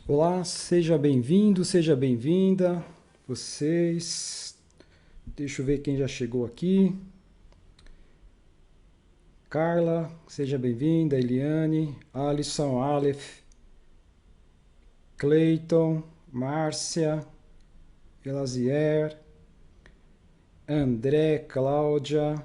Olá, seja bem-vindo, seja bem-vinda. Vocês. Deixa eu ver quem já chegou aqui. Carla, seja bem-vinda. Eliane, Alisson, Aleph, Cleiton, Márcia, Elazier, André, Cláudia.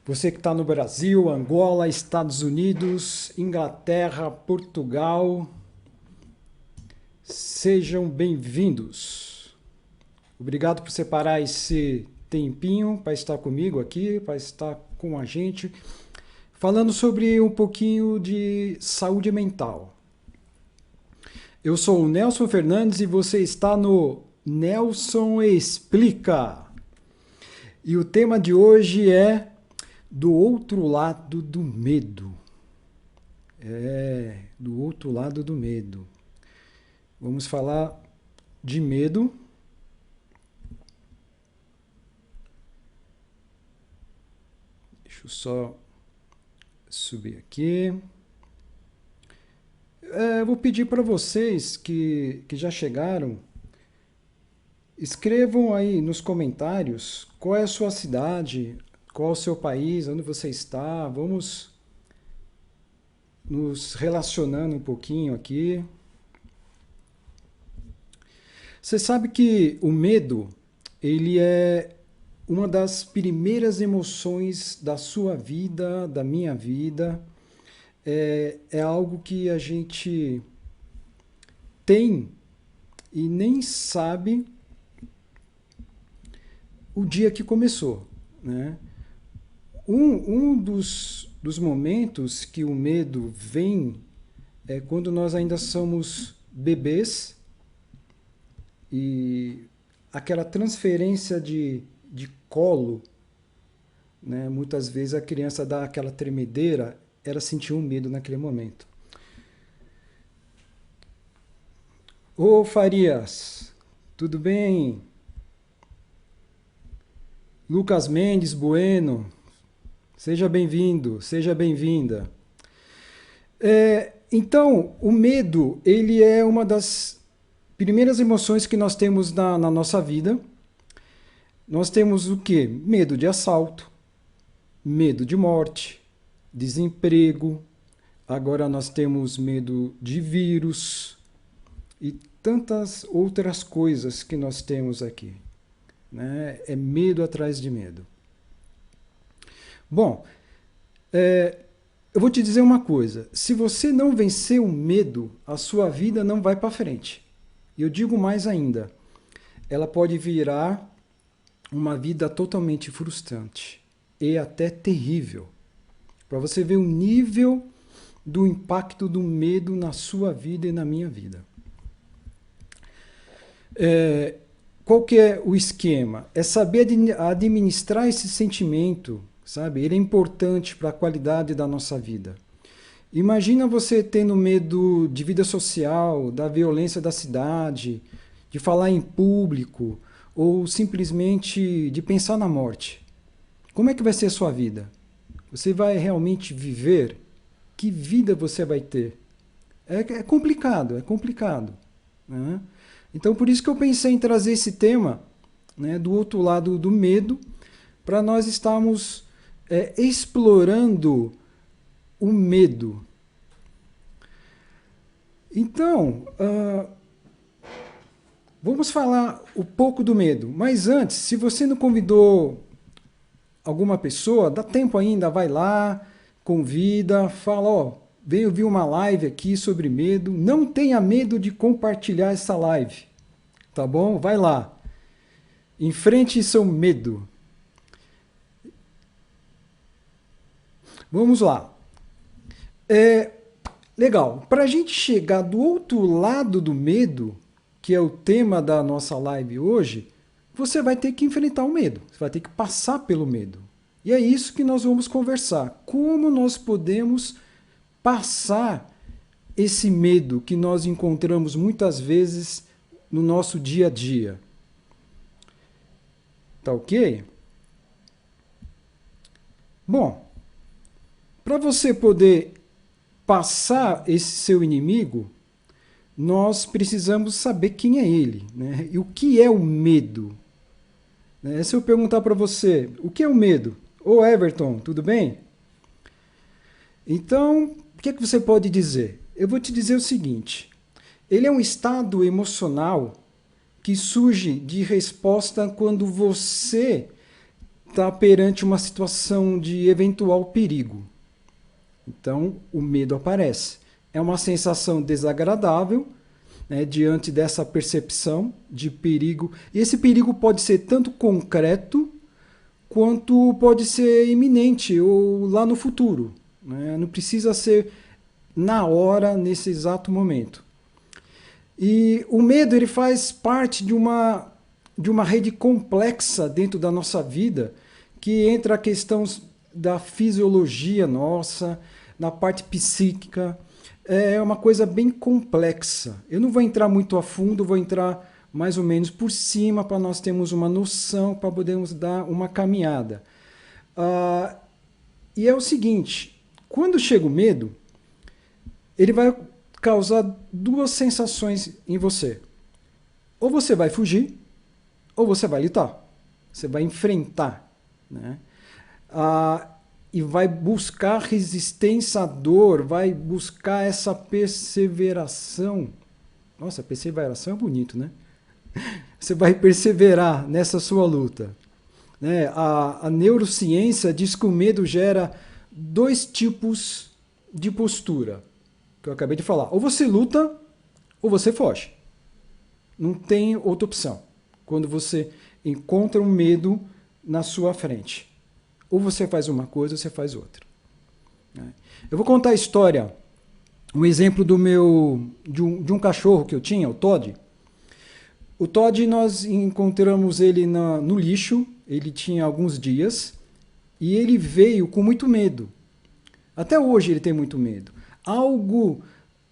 Você que está no Brasil, Angola, Estados Unidos, Inglaterra, Portugal, sejam bem-vindos. Obrigado por separar esse tempinho para estar comigo aqui, para estar com a gente, falando sobre um pouquinho de saúde mental. Eu sou o Nelson Fernandes e você está no Nelson Explica. E o tema de hoje é do outro lado do medo. Do outro lado do medo. Vamos falar de medo. Deixa eu só subir aqui. Vou pedir para vocês que já chegaram, escrevam aí nos comentários qual é a sua cidade, qual é o seu país, onde você está. Vamos nos relacionando um pouquinho aqui. Você sabe que o medo, ele é uma das primeiras emoções da sua vida, da minha vida. É algo que a gente tem e nem sabe o dia que começou, né? Um dos momentos que o medo vem é quando nós ainda somos bebês e aquela transferência de colo, né? Muitas vezes a criança dá aquela tremedeira, ela sentiu um medo naquele momento. Ô Farias, tudo bem? Lucas Mendes Bueno, seja bem-vindo, seja bem-vinda. Então, o medo, ele é uma das primeiras emoções que nós temos na nossa vida. Nós temos o quê? Medo de assalto, medo de morte, desemprego. Agora nós temos medo de vírus e tantas outras coisas que nós temos aqui, né? É medo atrás de medo. Bom, eu vou te dizer uma coisa. Se você não vencer o medo, a sua vida não vai para frente. E eu digo mais ainda. Ela pode virar uma vida totalmente frustrante e até terrível. Para você ver o nível do impacto do medo na sua vida e na minha vida. Qual que é o esquema? É saber administrar esse sentimento, sabe? Ele é importante para a qualidade da nossa vida. Imagina você tendo medo de vida social, da violência da cidade, de falar em público ou simplesmente de pensar na morte. Como é que vai ser a sua vida? Você vai realmente viver? Que vida você vai ter? É complicado, é complicado, né? Então, por isso que eu pensei em trazer esse tema, né, do outro lado do medo, para nós estarmos explorando o medo. Então, vamos falar um pouco do medo. Mas antes, se você não convidou alguma pessoa, dá tempo ainda, vai lá, convida, fala, ó, vem ouvir uma live aqui sobre medo. Não tenha medo de compartilhar essa live, tá bom? Vai lá. Enfrente seu medo. Vamos lá. Legal. Para a gente chegar do outro lado do medo, que é o tema da nossa live hoje, você vai ter que enfrentar o medo. Você vai ter que passar pelo medo. E é isso que nós vamos conversar. Como nós podemos passar esse medo que nós encontramos muitas vezes no nosso dia a dia. Tá ok? Bom, para você poder passar esse seu inimigo, nós precisamos saber quem é ele, né? E o que é o medo? Se eu perguntar para você, o que é o medo? Ô Everton, tudo bem? Então, o que é que você pode dizer? Eu vou te dizer o seguinte, ele é um estado emocional que surge de resposta quando você está perante uma situação de eventual perigo. Então, o medo aparece. É uma sensação desagradável, né, diante dessa percepção de perigo. E esse perigo pode ser tanto concreto, quanto pode ser iminente ou lá no futuro. Né? Não precisa ser na hora, nesse exato momento. E o medo ele faz parte de uma rede complexa dentro da nossa vida, que entra a questão da fisiologia nossa, na parte psíquica. É uma coisa bem complexa. Eu não vou entrar muito a fundo, vou entrar mais ou menos por cima para nós termos uma noção, para podermos dar uma caminhada. E é o seguinte, quando chega o medo, ele vai causar duas sensações em você. Ou você vai fugir, ou você vai lutar. Você vai enfrentar, né? E vai buscar resistência à dor, vai buscar essa perseveração. Nossa, perseveração é bonito, né? Você vai perseverar nessa sua luta. Né? A neurociência diz que o medo gera dois tipos de postura, que eu acabei de falar. Ou você luta, ou você foge. Não tem outra opção. Quando você encontra um medo na sua frente. Ou você faz uma coisa, ou você faz outra. Eu vou contar a história, um exemplo de um cachorro que eu tinha, o Todd. O Todd, nós encontramos ele no lixo, ele tinha alguns dias, e ele veio com muito medo. Até hoje ele tem muito medo. Algo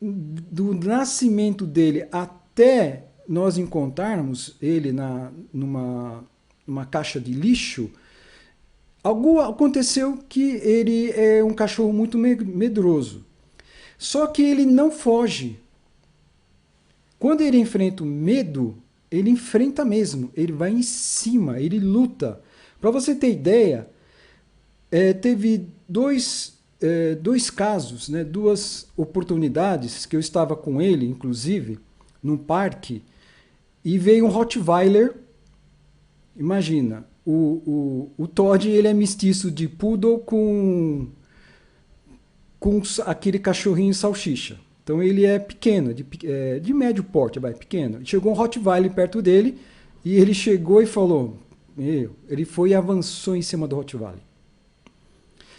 do nascimento dele até nós encontrarmos ele numa caixa de lixo, algo aconteceu que ele é um cachorro muito medroso. Só que ele não foge. Quando ele enfrenta o medo, ele enfrenta mesmo. Ele vai em cima, ele luta. Para você ter ideia, teve dois casos, né, duas oportunidades que eu estava com ele, inclusive, num parque, e veio um Rottweiler. Imagina, o Todd ele é mestiço de poodle com aquele cachorrinho salsicha. Então ele é pequeno, de médio porte, pequeno. Chegou um Rottweiler perto dele e ele chegou e falou, ele foi e avançou em cima do Rottweiler.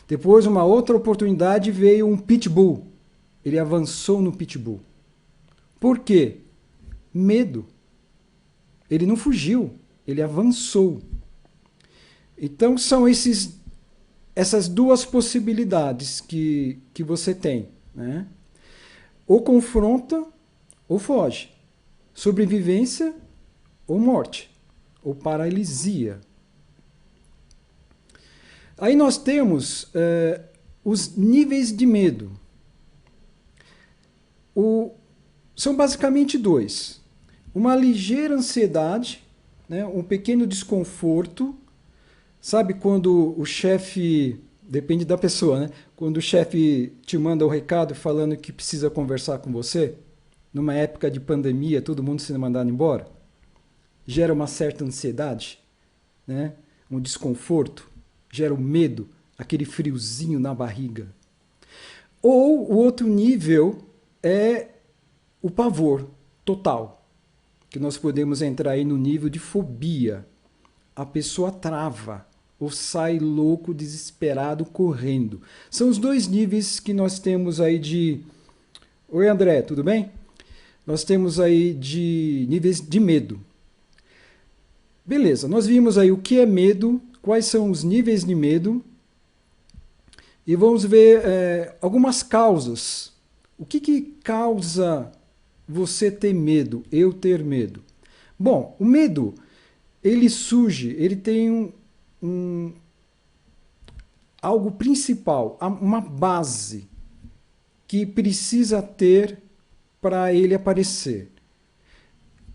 Depois, uma outra oportunidade, veio um Pitbull. Ele avançou no Pitbull. Por quê? Medo. Ele não fugiu, ele avançou. Então são essas duas possibilidades que você tem, né? Ou confronta ou foge. Sobrevivência ou morte. Ou paralisia. Aí nós temos os níveis de medo. São basicamente dois. Uma ligeira ansiedade, né? Um pequeno desconforto. Sabe quando o chefe, depende da pessoa, né? Quando o chefe te manda um recado falando que precisa conversar com você, numa época de pandemia, todo mundo sendo mandado embora, gera uma certa ansiedade, né? Um desconforto, gera um medo, aquele friozinho na barriga. Ou o outro nível é o pavor total, que nós podemos entrar aí no nível de fobia. A pessoa trava ou sai louco, desesperado, correndo. São os dois níveis que nós temos aí de... Oi, André, tudo bem? Nós temos aí de níveis de medo. Beleza, nós vimos aí o que é medo, quais são os níveis de medo, e vamos ver algumas causas. O que causa você ter medo, eu ter medo? Bom, o medo, ele surge, ele tem algo principal, uma base. que precisa ter para ele aparecer?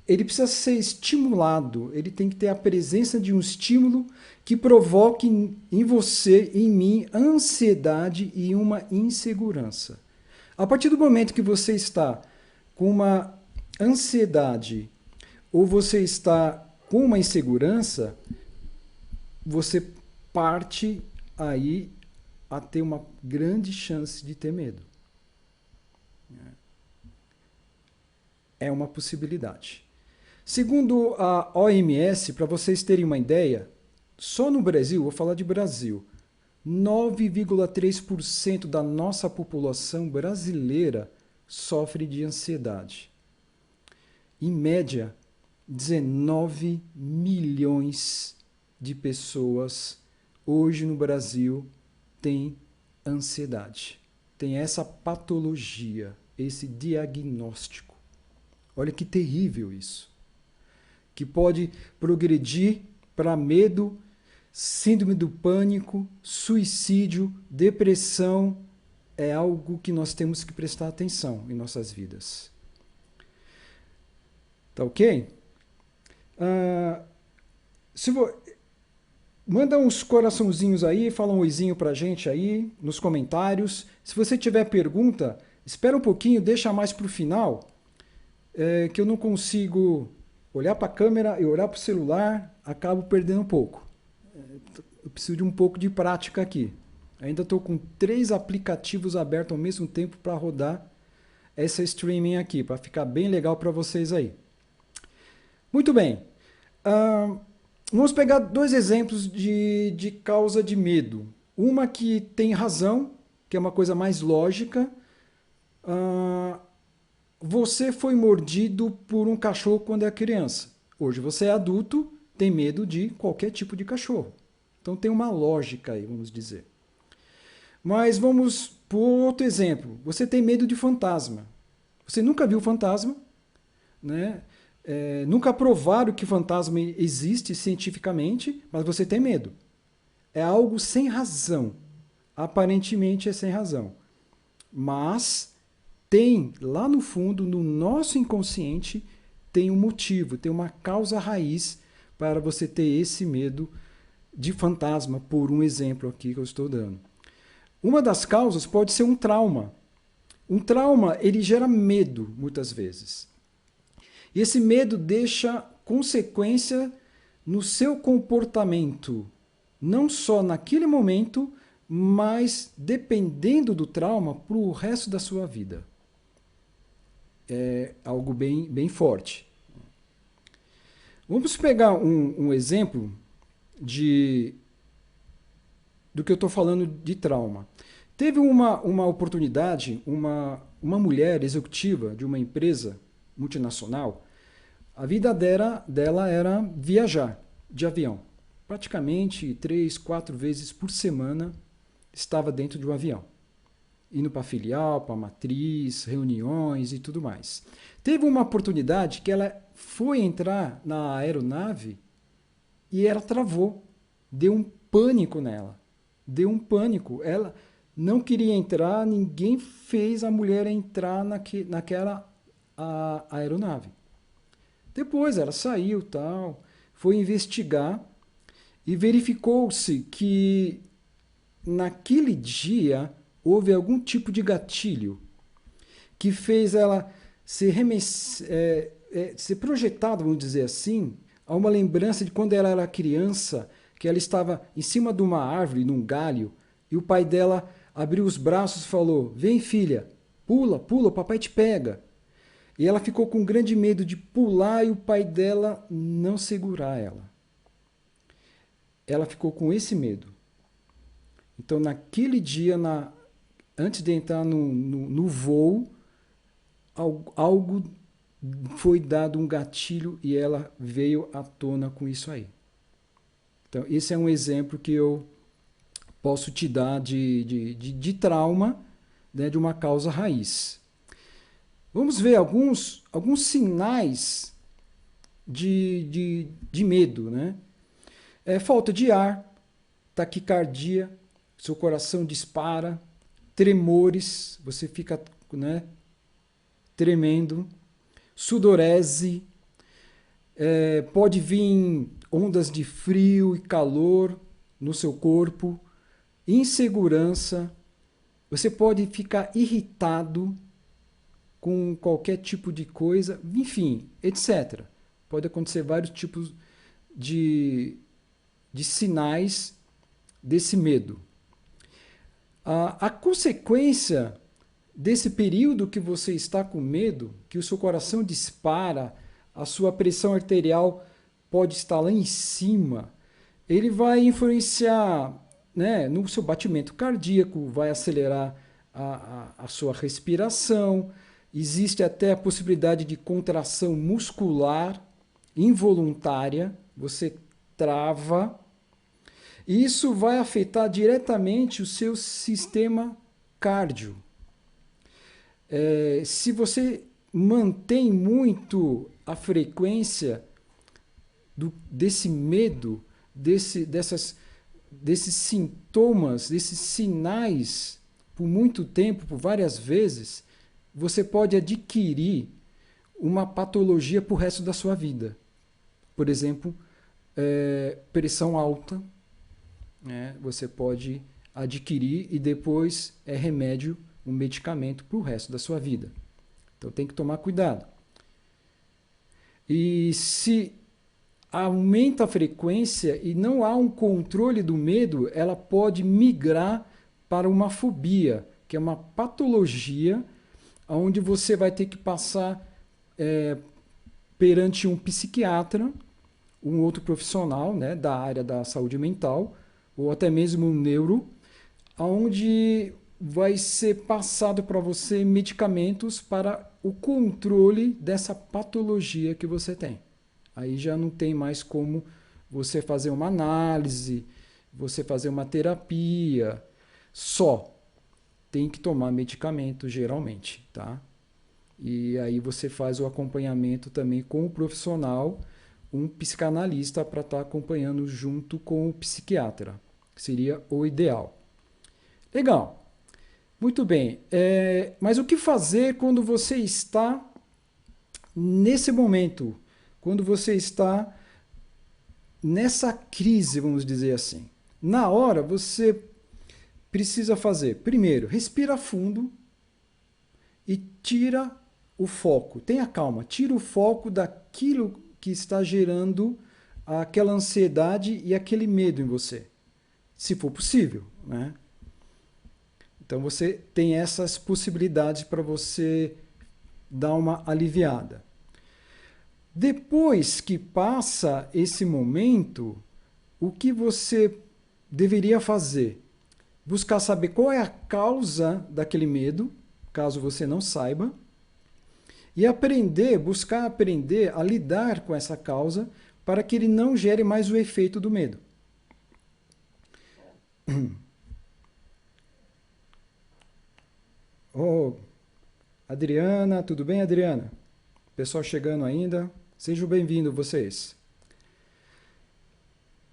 Ele precisa ser estimulado, ele tem que ter a presença de um estímulo que provoque em você, em mim, ansiedade e uma insegurança. A partir do momento que você está com uma ansiedade ou você está com uma insegurança, você parte aí a ter uma grande chance de ter medo. É uma possibilidade. Segundo a OMS, para vocês terem uma ideia, só no Brasil, vou falar de Brasil, 9,3% da nossa população brasileira sofre de ansiedade. Em média, 19 milhões de pessoas hoje no Brasil têm ansiedade. Tem essa patologia, esse diagnóstico. Olha que terrível isso. Que pode progredir para medo, síndrome do pânico, suicídio, depressão. É algo que nós temos que prestar atenção em nossas vidas. Tá ok? Manda uns coraçãozinhos aí, fala um oizinho pra gente aí nos comentários. Se você tiver pergunta, espera um pouquinho, deixa mais pro final, que eu não consigo olhar para a câmera e olhar para o celular, acabo perdendo um pouco. Eu preciso de um pouco de prática aqui. Ainda estou com 3 aplicativos abertos ao mesmo tempo para rodar essa streaming aqui, para ficar bem legal para vocês aí. Muito bem. Vamos pegar 2 exemplos de causa de medo. Uma que tem razão, que é uma coisa mais lógica. Você foi mordido por um cachorro quando é criança. Hoje você é adulto, tem medo de qualquer tipo de cachorro. Então tem uma lógica aí, vamos dizer. Mas vamos por outro exemplo. Você tem medo de fantasma. Você nunca viu fantasma, né? Nunca provaram que fantasma existe cientificamente, mas você tem medo. É algo sem razão. Aparentemente é sem razão. Mas tem lá no fundo, no nosso inconsciente, tem um motivo, tem uma causa raiz para você ter esse medo de fantasma, por um exemplo aqui que eu estou dando. Uma das causas pode ser um trauma. Um trauma, ele gera medo, muitas vezes. E esse medo deixa consequência no seu comportamento, não só naquele momento, mas dependendo do trauma, para o resto da sua vida. É algo bem forte. Vamos pegar um exemplo do que eu estou falando de trauma. Teve uma oportunidade, uma mulher executiva de uma empresa multinacional, a vida dela era viajar de avião. Praticamente 3, 4 vezes por semana estava dentro de um avião. Indo para a filial, para a matriz, reuniões e tudo mais. Teve uma oportunidade que ela foi entrar na aeronave e ela travou. Deu um pânico nela. Deu um pânico. Ela não queria entrar, ninguém fez a mulher entrar naquela aeronave. Depois ela saiu, tal, foi investigar e verificou-se que naquele dia houve algum tipo de gatilho que fez ela ser projetada, vamos dizer assim, a uma lembrança de quando ela era criança, que ela estava em cima de uma árvore, num galho, e o pai dela abriu os braços e falou: "Vem, filha, pula, pula, o papai te pega". E ela ficou com grande medo de pular e o pai dela não segurar ela. Ela ficou com esse medo. Então, naquele dia, antes de entrar no voo, algo foi dado um gatilho e ela veio à tona com isso aí. Então, esse é um exemplo que eu posso te dar de trauma, né, de uma causa raiz. Vamos ver alguns sinais de medo, né? Falta de ar, taquicardia, seu coração dispara, tremores, você fica, né, tremendo, sudorese, pode vir ondas de frio e calor no seu corpo, insegurança, você pode ficar irritado com qualquer tipo de coisa, enfim, etc. Pode acontecer vários tipos de sinais desse medo. A consequência desse período que você está com medo, que o seu coração dispara, a sua pressão arterial pode estar lá em cima, ele vai influenciar, né, no seu batimento cardíaco, vai acelerar a sua respiração, existe até a possibilidade de contração muscular involuntária, você trava, e isso vai afetar diretamente o seu sistema cardio. Se você mantém muito a frequência desse medo, desses sintomas, desses sinais, por muito tempo, por várias vezes, você pode adquirir uma patologia para o resto da sua vida. Por exemplo, pressão alta, né? Você pode adquirir e depois é remédio, um medicamento para o resto da sua vida. Então tem que tomar cuidado. E se aumenta a frequência e não há um controle do medo, ela pode migrar para uma fobia, que é uma patologia onde você vai ter que passar perante um psiquiatra, um outro profissional, né, da área da saúde mental, ou até mesmo um neuro, onde vai ser passado para você medicamentos para o controle dessa patologia que você tem. Aí já não tem mais como você fazer uma análise, você fazer uma terapia, só tem que tomar medicamento geralmente, tá? E aí você faz o acompanhamento também com o profissional, um psicanalista para estar acompanhando junto com o psiquiatra. Seria o ideal. Legal. Muito bem. Mas o que fazer quando você está nesse momento? Quando você está nessa crise, vamos dizer assim. Na hora, você precisa fazer, primeiro, respira fundo e tira o foco. Tenha calma, tira o foco daquilo que está gerando aquela ansiedade e aquele medo em você, se for possível, né? Então você tem essas possibilidades para você dar uma aliviada. Depois que passa esse momento, o que você deveria fazer? Buscar saber qual é a causa daquele medo, caso você não saiba, e buscar aprender a lidar com essa causa para que ele não gere mais o efeito do medo. Oh, Adriana, tudo bem, Adriana? Pessoal chegando ainda, sejam bem-vindos vocês.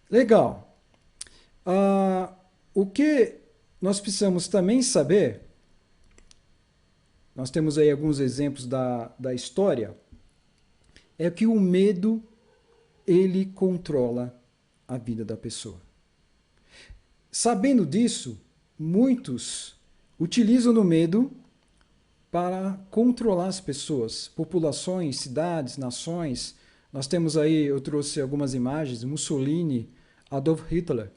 Legal. O que nós precisamos também saber, nós temos aí alguns exemplos da história, é que o medo, ele controla a vida da pessoa. Sabendo disso, muitos utilizam o medo para controlar as pessoas, populações, cidades, nações. Nós temos aí, eu trouxe algumas imagens, Mussolini, Adolf Hitler,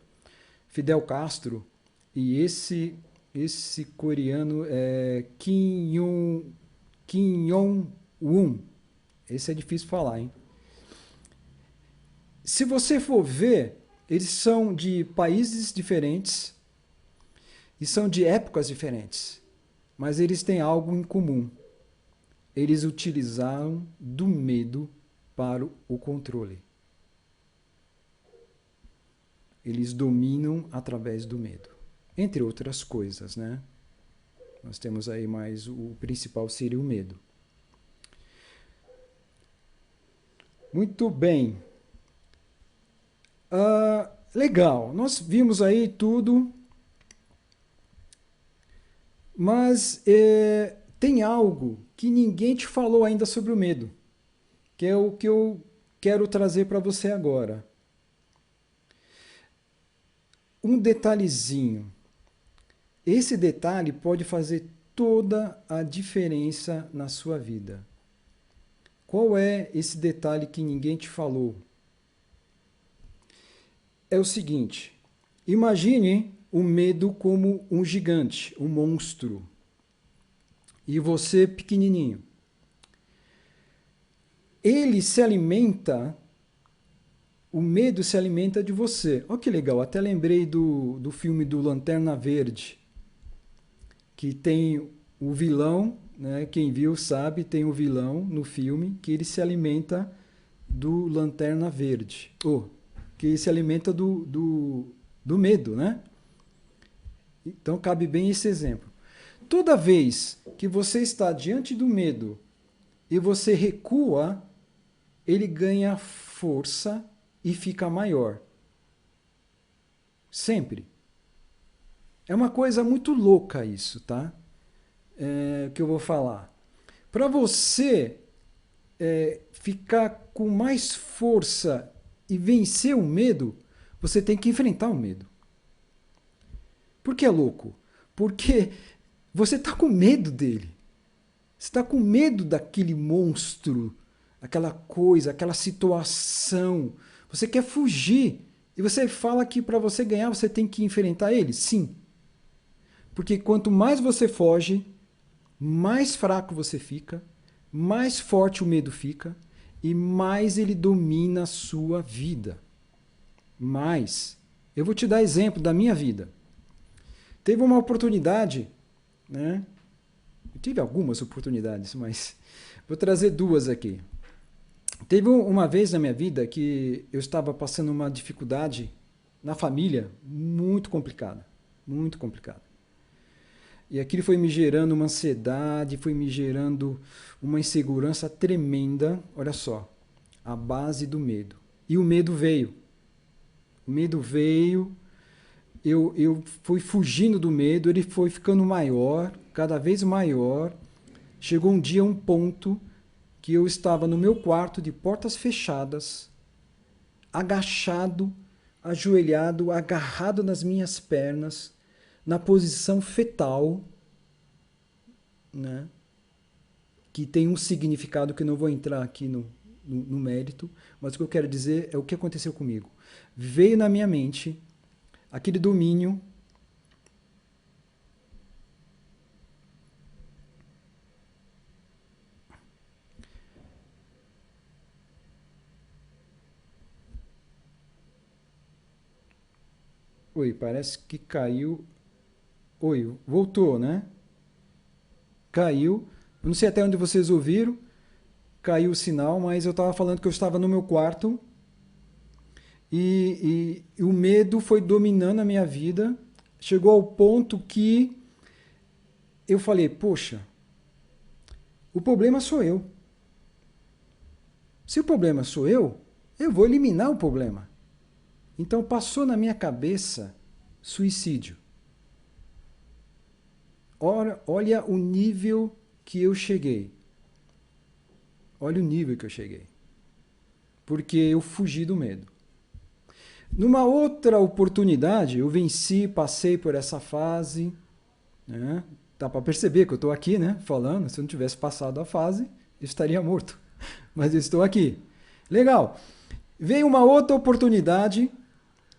Fidel Castro e esse coreano é Kim Jong-un. Esse é difícil falar, hein? Se você for ver, eles são de países diferentes e são de épocas diferentes, mas eles têm algo em comum. Eles utilizaram do medo para o controle. Eles dominam através do medo, entre outras coisas, né? Nós temos aí, mas o principal seria o medo. Muito bem. Legal, nós vimos aí tudo. Mas tem algo que ninguém te falou ainda sobre o medo, que é o que eu quero trazer para você agora. Um detalhezinho. Esse detalhe pode fazer toda a diferença na sua vida. Qual é esse detalhe que ninguém te falou? É o seguinte: imagine o medo como um gigante, um monstro, e você pequenininho. Ele se alimenta, o medo se alimenta de você. Olha que legal, até lembrei do filme do Lanterna Verde, que tem o vilão, né? Quem viu sabe, tem o vilão no filme que ele se alimenta do Lanterna Verde, que se alimenta do medo, né? Então cabe bem esse exemplo. Toda vez que você está diante do medo e você recua, ele ganha força e fica maior. Sempre. É uma coisa muito louca isso, tá? Que eu vou falar. Para você ficar com mais força e vencer o medo, você tem que enfrentar o medo. Por que é louco? Porque você está com medo dele. Você está com medo daquele monstro, aquela coisa, aquela situação. Você quer fugir. E você fala que para você ganhar você tem que enfrentar ele? Sim. Porque quanto mais você foge, mais fraco você fica, mais forte o medo fica e mais ele domina a sua vida. Mais. Eu vou te dar exemplo da minha vida. Teve uma oportunidade, né? Eu tive algumas oportunidades, mas vou trazer duas aqui. Teve uma vez na minha vida que eu estava passando uma dificuldade na família muito complicada, muito complicada. E aquilo foi me gerando uma ansiedade, foi me gerando uma insegurança tremenda. Olha só, a base do medo. E o medo veio. O medo veio, eu fui fugindo do medo, ele foi ficando maior, cada vez maior. Chegou um dia, um ponto, que eu estava no meu quarto de portas fechadas, agachado, ajoelhado, agarrado nas minhas pernas, na posição fetal, né? Que tem um significado que eu não vou entrar aqui no mérito, mas o que eu quero dizer é o que aconteceu comigo. Veio na minha mente aquele domínio. Oi, parece que caiu. Oi, voltou, né? Caiu. Eu não sei até onde vocês ouviram. Caiu o sinal, mas eu estava falando que eu estava no meu quarto e o medo foi dominando a minha vida. Chegou ao ponto que eu falei, poxa, o problema sou eu. Se o problema sou eu vou eliminar o problema. Então passou na minha cabeça suicídio. Olha o nível que eu cheguei. Olha o nível que eu cheguei. Porque eu fugi do medo. Numa outra oportunidade, eu venci, passei por essa fase. Né? Dá para perceber que eu estou aqui, né? Falando. Se eu não tivesse passado a fase, eu estaria morto. Mas eu estou aqui. Legal. Veio uma outra oportunidade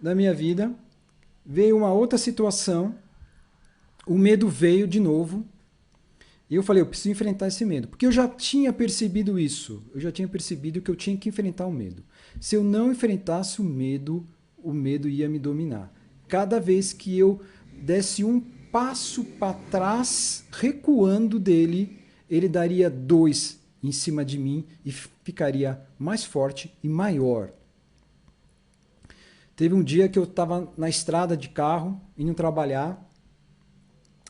na minha vida. Veio uma outra situação. O medo veio de novo. E eu falei, eu preciso enfrentar esse medo. Porque eu já tinha percebido isso. Eu já tinha percebido que eu tinha que enfrentar o medo. Se eu não enfrentasse o medo ia me dominar. Cada vez que eu desse um passo para trás, recuando dele, ele daria 2 em cima de mim e ficaria mais forte e maior. Teve um dia que eu estava na estrada de carro, indo trabalhar,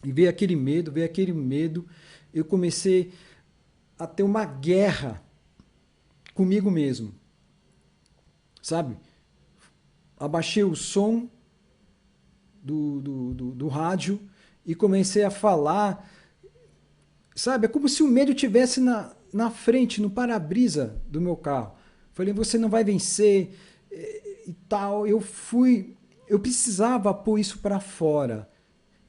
e veio aquele medo, eu comecei a ter uma guerra comigo mesmo, sabe? Abaixei o som do rádio e comecei a falar, sabe? É como se o medo estivesse na frente, no para-brisa do meu carro. Falei, você não vai vencer e tal. Eu precisava pôr isso para fora.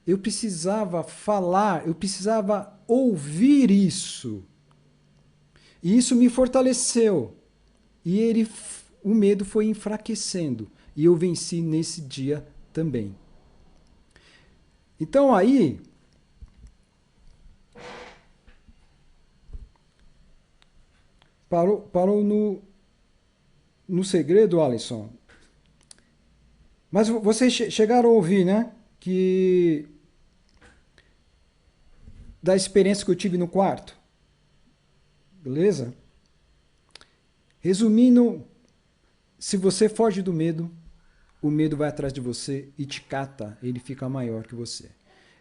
Eu precisava falar, eu precisava ouvir isso. E isso me fortaleceu. E o medo foi enfraquecendo. E eu venci nesse dia também. Então aí, parou no segredo, Alisson. Mas vocês chegaram a ouvir, né? Que da experiência que eu tive no quarto. Beleza? Resumindo, se você foge do medo, o medo vai atrás de você e te cata, ele fica maior que você.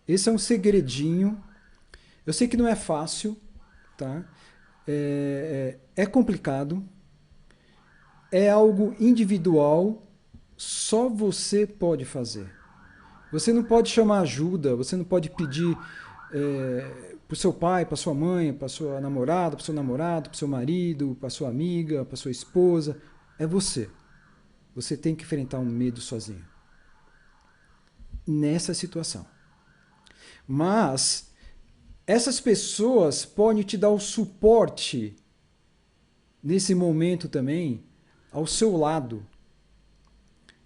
Esse é um segredinho. Eu sei que não é fácil, tá? É complicado, é algo individual, só você pode fazer. Você não pode chamar ajuda, você não pode pedir para o seu pai, para sua mãe, para sua namorada, para seu namorado, para seu marido, para sua amiga, para sua esposa. É você. Você tem que enfrentar um medo sozinho. Nessa situação. Mas essas pessoas podem te dar o suporte nesse momento também ao seu lado.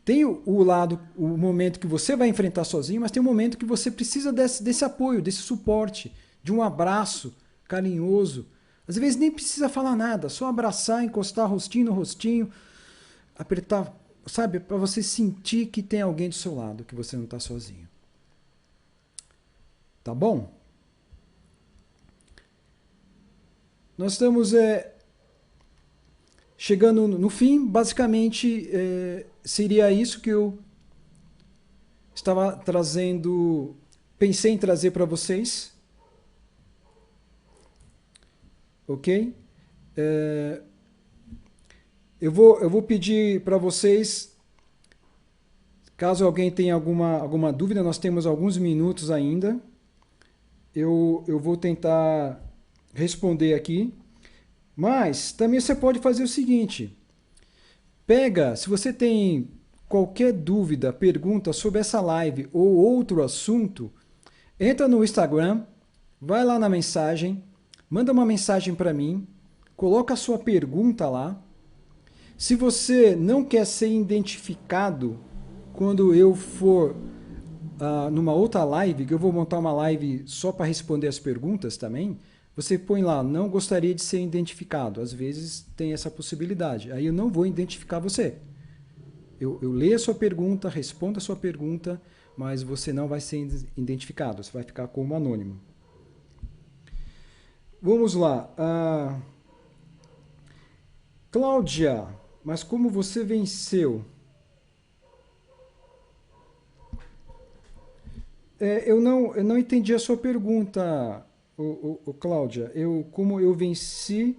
Tem o lado, o momento que você vai enfrentar sozinho, mas tem um momento que você precisa desse apoio, desse suporte, de um abraço carinhoso. Às vezes nem precisa falar nada, só abraçar, encostar rostinho no rostinho, apertar, sabe, para você sentir que tem alguém do seu lado, que você não está sozinho. Tá bom? Nós estamos chegando no fim, basicamente seria isso que eu estava trazendo, pensei em trazer para vocês. Ok? Eu vou pedir para vocês, caso alguém tenha alguma dúvida, nós temos alguns minutos ainda. Eu vou tentar responder aqui. Mas também você pode fazer o seguinte. Pega, se você tem qualquer dúvida, pergunta sobre essa live ou outro assunto, entra no Instagram, vai lá na mensagem, manda uma mensagem para mim, coloca a sua pergunta lá. Se você não quer ser identificado quando eu for numa outra live, que eu vou montar uma live só para responder as perguntas também, você põe lá, não gostaria de ser identificado. Às vezes tem essa possibilidade. Aí eu não vou identificar você. Eu leio a sua pergunta, respondo a sua pergunta, mas você não vai ser identificado. Você vai ficar como anônimo. Vamos lá. Cláudia, mas como você venceu? Eu não entendi a sua pergunta, Cláudia. Como eu venci?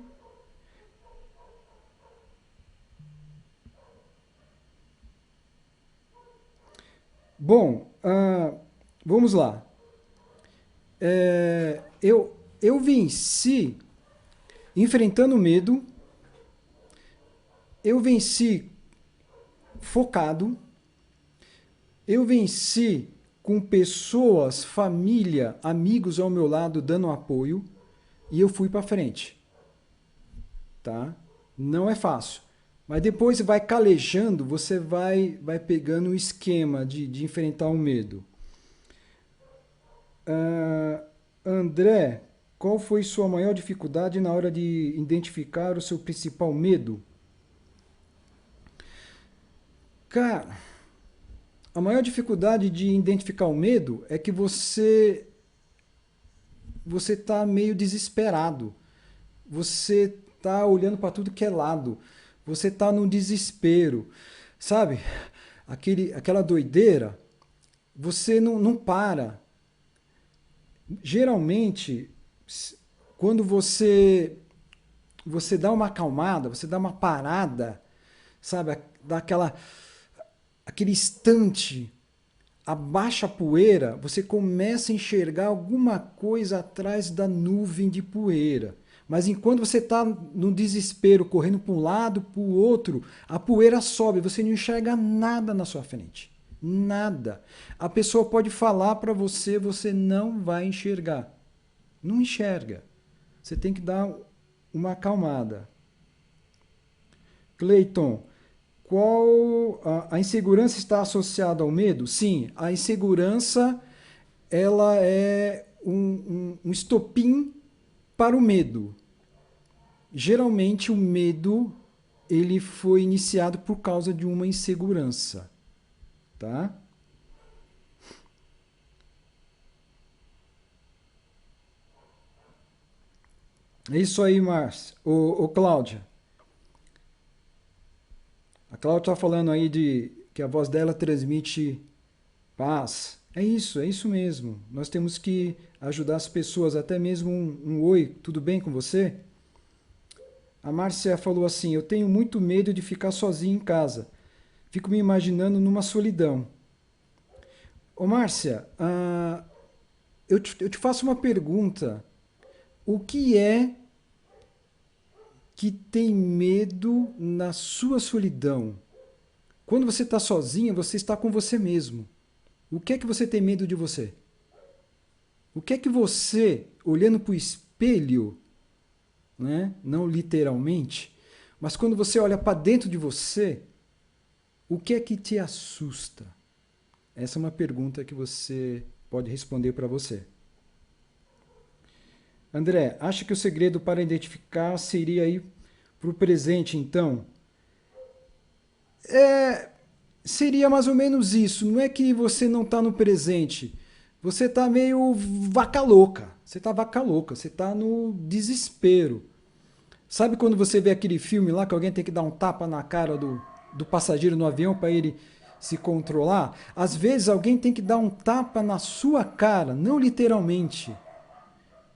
Bom, vamos lá. Eu venci enfrentando o medo. Eu venci focado. Eu venci com pessoas, família, amigos ao meu lado dando apoio e eu fui para frente. Tá? Não é fácil. Mas depois vai calejando, você vai pegando o esquema de enfrentar o medo. André, qual foi sua maior dificuldade na hora de identificar o seu principal medo? Cara, a maior dificuldade de identificar o medo é que você está meio desesperado. Você está olhando para tudo que é lado. Você está no desespero. Sabe? Aquela doideira. Você não para. Geralmente, quando você dá uma acalmada, você dá uma parada, sabe? Dá aquele instante, abaixa a poeira, você começa a enxergar alguma coisa atrás da nuvem de poeira. Mas enquanto você está no desespero, correndo para um lado, para o outro, a poeira sobe, você não enxerga nada na sua frente. Nada. A pessoa pode falar para você, você não vai enxergar. Não enxerga. Você tem que dar uma acalmada. Cleiton, a insegurança está associada ao medo? Sim, a insegurança ela é um estopim para o medo. Geralmente o medo ele foi iniciado por causa de uma insegurança, tá? É isso aí, Márcia. Ô, Cláudia. A Cláudia está falando aí de que a voz dela transmite paz. É isso mesmo. Nós temos que ajudar as pessoas, até mesmo um oi, tudo bem com você? A Márcia falou assim, eu tenho muito medo de ficar sozinha em casa. Fico me imaginando numa solidão. Ô Márcia, eu te faço uma pergunta. O que é que tem medo na sua solidão? Quando você está sozinha, você está com você mesmo. O que é que você tem medo de você? O que é que você, olhando para o espelho, né? Não literalmente, mas quando você olha para dentro de você, o que é que te assusta? Essa é uma pergunta que você pode responder para você. André, acha que o segredo para identificar seria ir para o presente, então? Seria mais ou menos isso. Não é que você não está no presente. Você está meio vaca louca. Você está vaca louca. Você está no desespero. Sabe quando você vê aquele filme lá que alguém tem que dar um tapa na cara do passageiro no avião para ele se controlar? Às vezes alguém tem que dar um tapa na sua cara, não literalmente.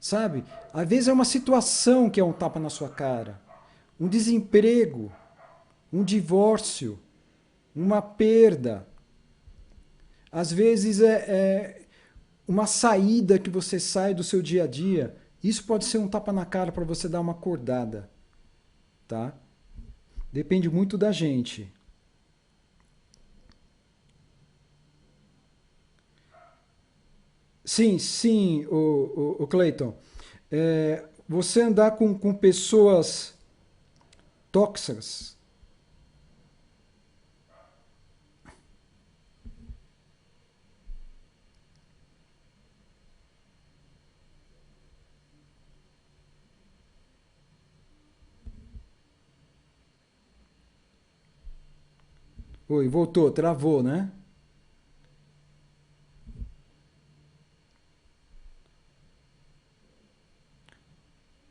Sabe? Às vezes é uma situação que é um tapa na sua cara. Um desemprego, um divórcio, uma perda. Às vezes é uma saída que você sai do seu dia a dia. Isso pode ser um tapa na cara para você dar uma acordada. Tá? Depende muito da gente. Sim, o Cleiton. Você andar com pessoas tóxicas. Oi, voltou, travou, né?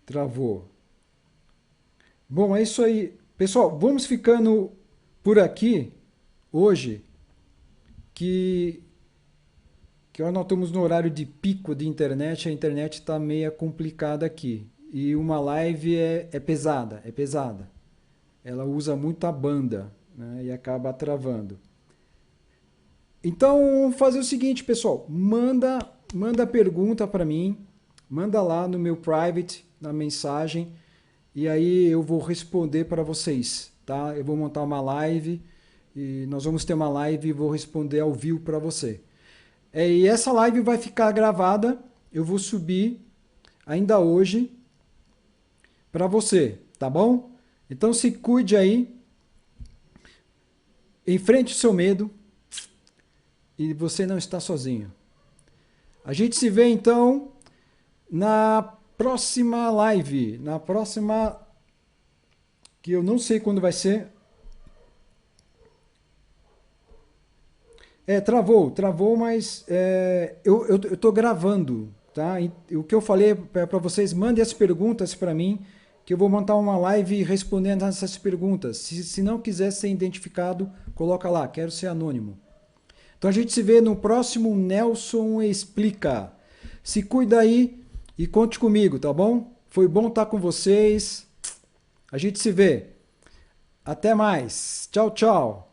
Travou. Bom, é isso aí. Pessoal, vamos ficando por aqui hoje, que, que nós estamos no horário de pico de internet, a internet está meio complicada aqui. E uma live é pesada, é pesada. Ela usa muita banda, né, e acaba travando. Então, fazer o seguinte, pessoal, manda pergunta para mim, manda lá no meu private, na mensagem, e aí eu vou responder para vocês, tá? Eu vou montar uma live e nós vamos ter uma live e vou responder ao vivo para você. E essa live vai ficar gravada, eu vou subir ainda hoje para você, tá bom? Então se cuide aí, enfrente o seu medo e você não está sozinho. A gente se vê então na próxima live, na próxima, que eu não sei quando vai ser. Travou, mas eu tô gravando, tá? E o que eu falei para vocês, mandem as perguntas para mim, que eu vou montar uma live respondendo essas perguntas. Se não quiser ser identificado, coloca lá, quero ser anônimo. Então a gente se vê no próximo Nelson Explica. Se cuida aí e conte comigo, tá bom? Foi bom estar com vocês. A gente se vê. Até mais. Tchau, tchau.